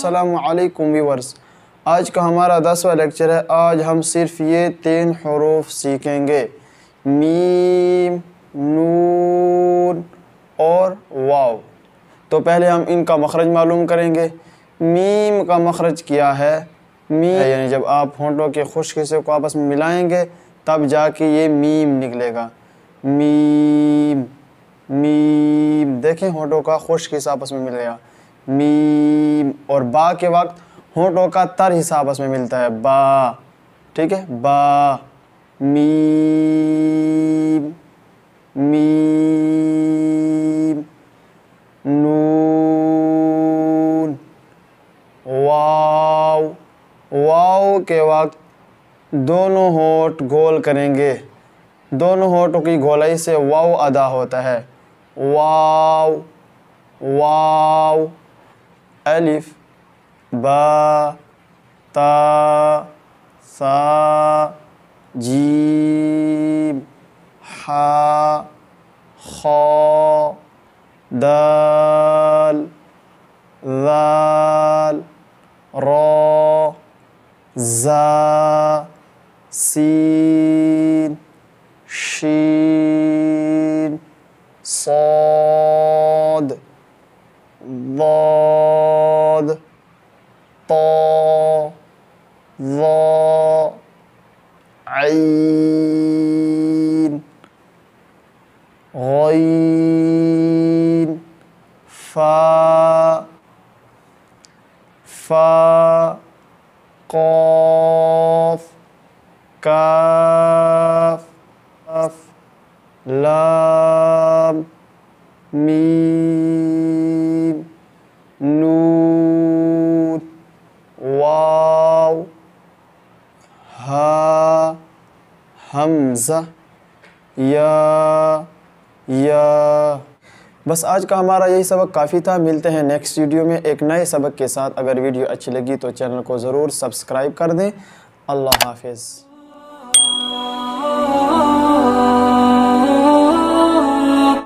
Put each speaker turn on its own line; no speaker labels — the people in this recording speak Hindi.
अस्सलामु अलैकुम व्यूअर्स। आज का हमारा 10वां लेक्चर है। आज हम सिर्फ ये 3 हरूफ सीखेंगे, मीम, नून और वाव। तो पहले हम इनका मखरज मालूम करेंगे। मीम का मखरज क्या है? मीम यानी जब आप होंठों के खुश्क हिस्से को आपस में मिलाएंगे तब जाके ये मीम निकलेगा। मीम मीम, देखें होंठों का खुश्क हिस्सा आपस में मिल गया, मीम। और बा के वक्त होंठों का तर हिस्सा आपस में मिलता है, बा। ठीक है, बा, मीम मीम, नून, वाव। वाव के वक्त दोनों होंठ गोल करेंगे, दोनों होंठों की गोलाई से वाव अदा होता है, वाव वाव। अलिफ, बा, ता, सा, जीम, हा, खा, दाल, ज़ाल, रा, ज़ा, सीन, शीन, साद, ज़ाद, ता, ज़ा, ऐन, गैन, फा, फा, क़ाफ़, काफ़, लाम, मीम, नून, वाव, हा, हमज़ा, या। बस आज का हमारा यही सबक काफ़ी था। मिलते हैं नेक्स्ट वीडियो में एक नए सबक के साथ। अगर वीडियो अच्छी लगी तो चैनल को ज़रूर सब्सक्राइब कर दें। अल्लाह हाफ़िज़।